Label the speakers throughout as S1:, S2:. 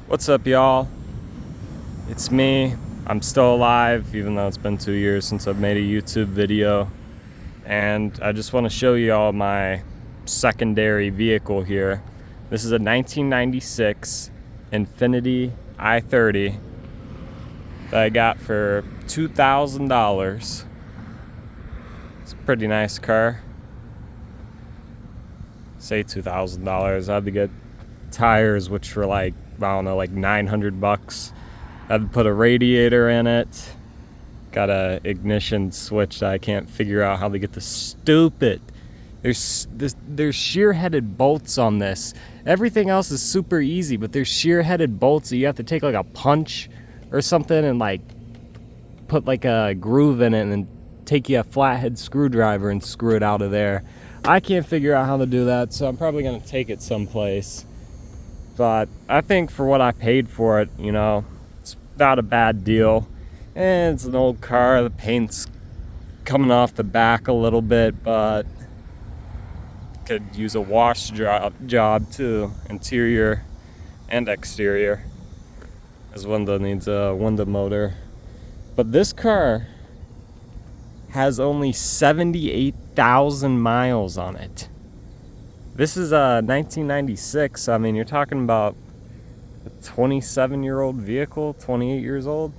S1: What's up, y'all? It's me. I'm still alive, even though it's been 2 years since I've made a YouTube video. And I just want to show you all my secondary vehicle here. This is a 1996 Infiniti I30 that I got for $2,000. It's a pretty nice car. Say $2,000. I had to get tires, which were like, I don't know, like $900. I had to put a radiator in it. Got a ignition switch that I can't figure out how to get the stupid. There's shear-headed bolts on this. Everything else is super easy, but there's shear-headed bolts that you have to take like a punch or something and like put like a groove in it and then take you a flathead screwdriver and screw it out of there. I can't figure out how to do that, so I'm probably gonna take it someplace. But I think for what I paid for it, you know, it's not a bad deal. And it's an old car, the paint's coming off the back a little bit, but could use a wash job too, interior and exterior. This window needs a window motor. But this car has only 78,000 miles on it. This is a 1996. I mean, you're talking about a 27-year-old vehicle, 28 years old.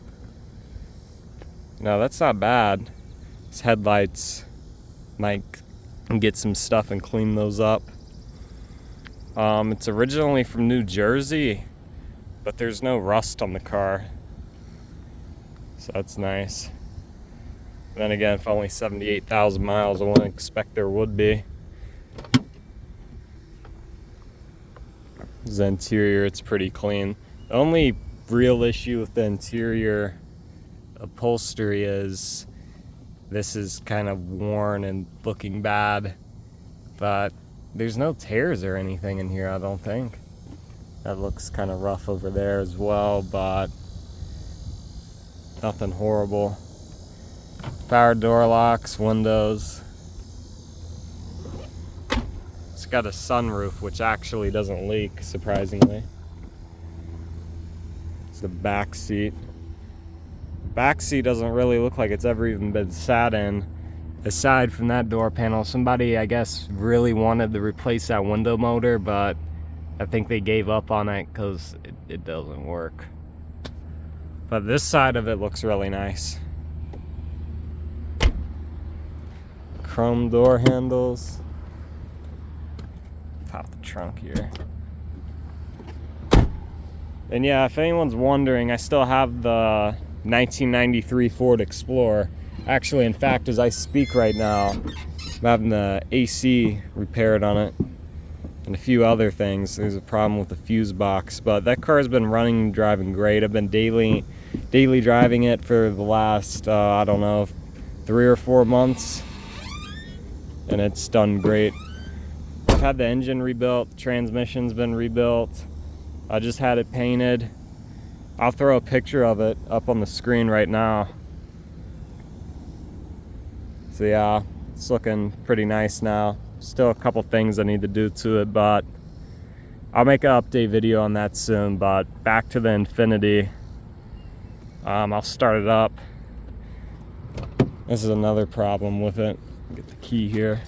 S1: No, that's not bad. These headlights might get some stuff and clean those up. It's originally from New Jersey, but there's no rust on the car, so that's nice. Then again, for only 78,000 miles, I wouldn't expect there would be. The interior, it's pretty clean. The only real issue with the interior upholstery is this is kind of worn and looking bad, but there's no tears or anything in here, I don't think. That looks kind of rough over there as well, but nothing horrible. Power door locks, windows. It's got a sunroof, which actually doesn't leak, surprisingly. It's the back seat. The back seat doesn't really look like it's ever even been sat in. Aside from that door panel, somebody, I guess, really wanted to replace that window motor, but I think they gave up on it because it doesn't work. But this side of it looks really nice. Chrome door handles. Pop the trunk here. And yeah, if anyone's wondering, I still have the 1993 Ford Explorer. Actually, in fact, as I speak right now, I'm having the AC repaired on it and a few other things. There's a problem with the fuse box, but that car has been running and driving great. I've been daily driving it for the last, I don't know, 3 or 4 months, and it's done great. I've had the engine rebuilt, the transmission's been rebuilt. I just had it painted. I'll throw a picture of it up on the screen right now. So yeah, it's looking pretty nice now. Still a couple things I need to do to it, but I'll make an update video on that soon. But back to the Infiniti. I'll start it up. This is another problem with it. Get the key here.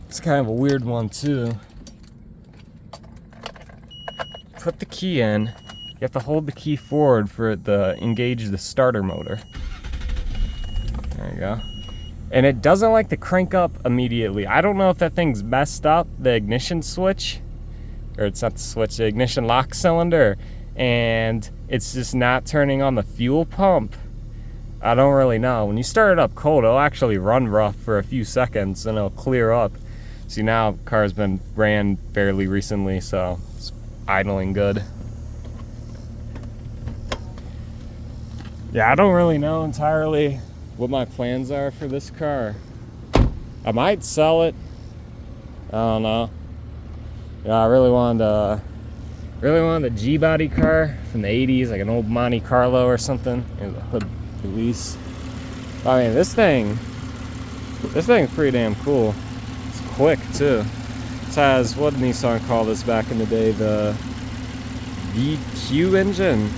S1: It's kind of a weird one too. Put the key in. You have to hold the key forward for it to engage the starter motor. There you go. And it doesn't like to crank up immediately. I don't know if that thing's messed up, the ignition switch, or it's not the switch, the ignition lock cylinder, and it's just not turning on the fuel pump. I don't really know. When you start it up cold, it'll actually run rough for a few seconds and it'll clear up. See, now the car's been ran fairly recently, so it's idling good. Yeah, I don't really know entirely what my plans are for this car. I might sell it. I don't know. Yeah, I really wanted a G-body car from the 80s, like an old Monte Carlo or something. There's a hood release. I mean, this thing's pretty damn cool. It's quick too. This has, what did Nissan call this back in the day? The VQ engine?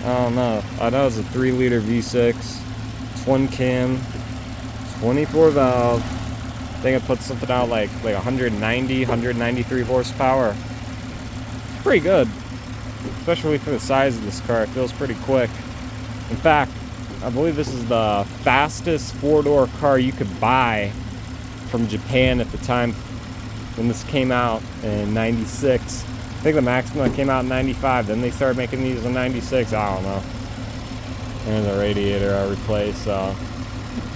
S1: I don't know. I know it's a 3-liter V6, twin cam, 24 valve. I think it puts something out like 190, 193 horsepower. It's pretty good, especially for the size of this car. It feels pretty quick. In fact, I believe this is the fastest 4-door car you could buy from Japan at the time when this came out in 96. I think the maximum came out in 95. Then they started making these in 96. I don't know. And the radiator I replaced, so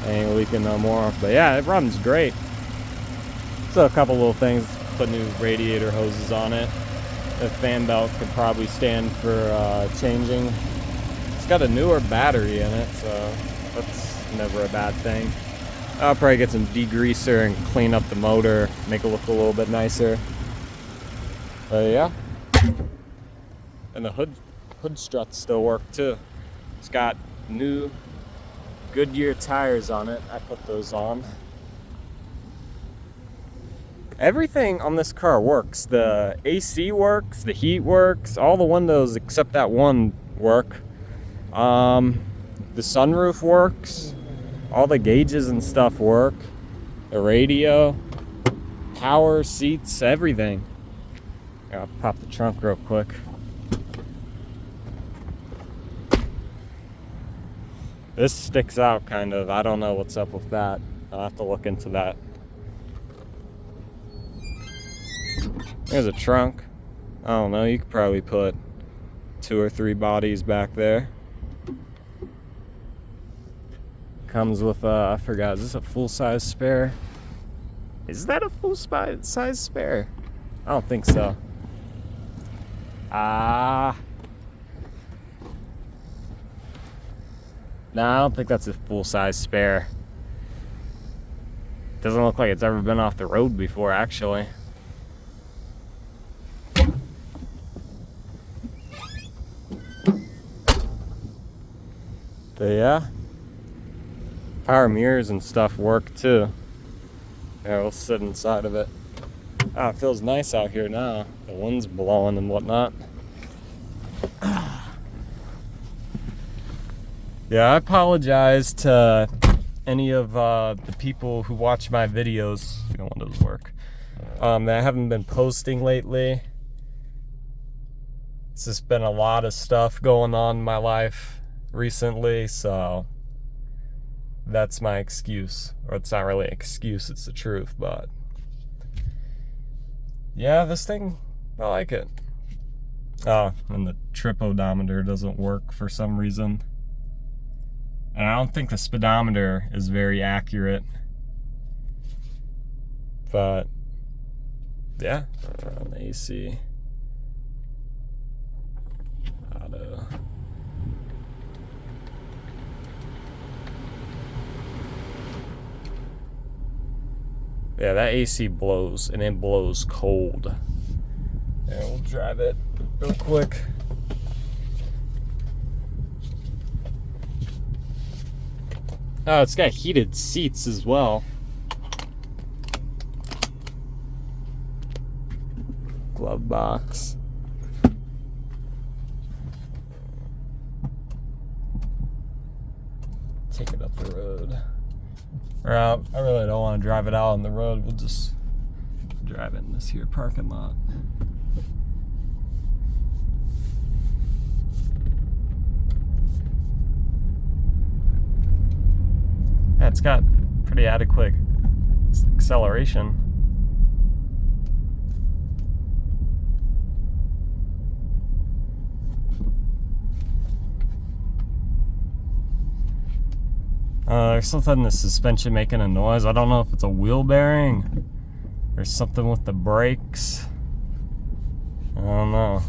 S1: I ain't leaking no more. But yeah, it runs great. So a couple little things. Put new radiator hoses on it. The fan belt could probably stand for changing. It's got a newer battery in it, so that's never a bad thing. I'll probably get some degreaser and clean up the motor, make it look a little bit nicer. But yeah. And the hood struts still work too. It's got new Goodyear tires on it. I put those on. Everything on this car works. The AC works, the heat works, all the windows except that one work. The sunroof works. All the gauges and stuff work. The radio, power, seats, everything. I'll pop the trunk real quick. This sticks out kind of. I don't know what's up with that. I'll have to look into that. There's a trunk. I don't know, you could probably put 2 or 3 bodies back there. Comes with I forgot, is this a full-size spare? Is that a full-size spare? I don't think so. Nah, I don't think that's a full-size spare. Doesn't look like it's ever been off the road before, actually. But yeah, power mirrors and stuff work too. Yeah, we'll sit inside of it. Ah, it feels nice out here now. The wind's blowing and whatnot. Yeah, I apologize to any of the people who watch my videos. I don't want those work. That I haven't been posting lately. It's just been a lot of stuff going on in my life recently, so that's my excuse. Or it's not really an excuse, it's the truth, but yeah, this thing, I like it. Oh, and the trip odometer doesn't work for some reason. And I don't think the speedometer is very accurate. But yeah, on the AC. Auto. Yeah, that AC blows, and it blows cold. Yeah, we'll drive it real quick. Oh, it's got heated seats as well. Glove box. Take it up the road. Or out. I really don't want to drive it out on the road. We'll just drive it in this here parking lot. Yeah, it's got pretty adequate acceleration. There's something in the suspension making a noise. I don't know if it's a wheel bearing or something with the brakes. I don't know.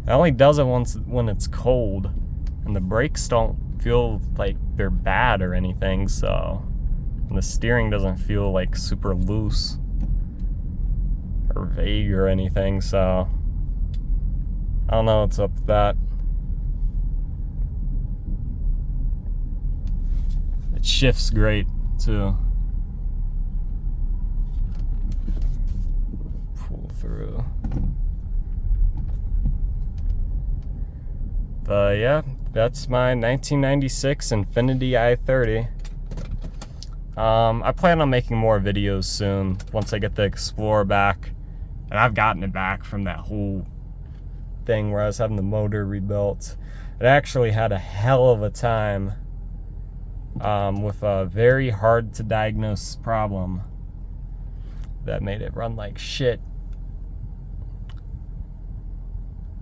S1: It only does it once when it's cold, and the brakes don't feel like they're bad or anything, so, and the steering doesn't feel like super loose or vague or anything, so I don't know what's up with that. It shifts great too. through. But yeah, that's my 1996 Infiniti I30. I plan on making more videos soon once I get the Explorer back. And I've gotten it back from that whole thing where I was having the motor rebuilt. It actually had a hell of a time with a very hard to diagnose problem that made it run like shit.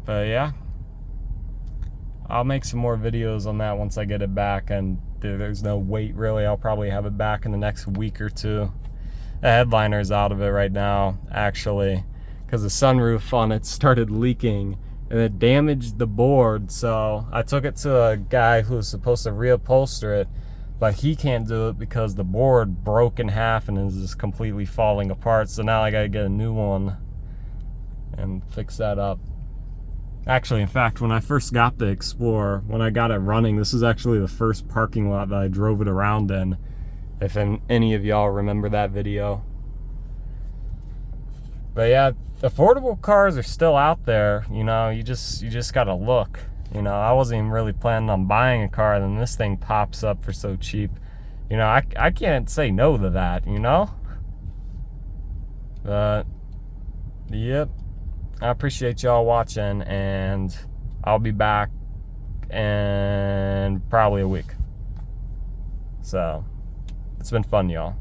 S1: But yeah, I'll make some more videos on that once I get it back, and there's no wait really. I'll probably have it back in the next week or two. The headliner's out of it right now, actually, because the sunroof on it started leaking and it damaged the board. So I took it to a guy who was supposed to reupholster it, but he can't do it because the board broke in half and is just completely falling apart. So now I gotta get a new one and fix that up. Actually, in fact, when I first got the Explorer, when I got it running, this is actually the first parking lot that I drove it around in, if any of y'all remember that video. But yeah, affordable cars are still out there. You know, you just gotta look. You know, I wasn't even really planning on buying a car, and then this thing pops up for so cheap. You know, I can't say no to that, you know? But, yep. I appreciate y'all watching, and I'll be back in probably a week. So, it's been fun, y'all.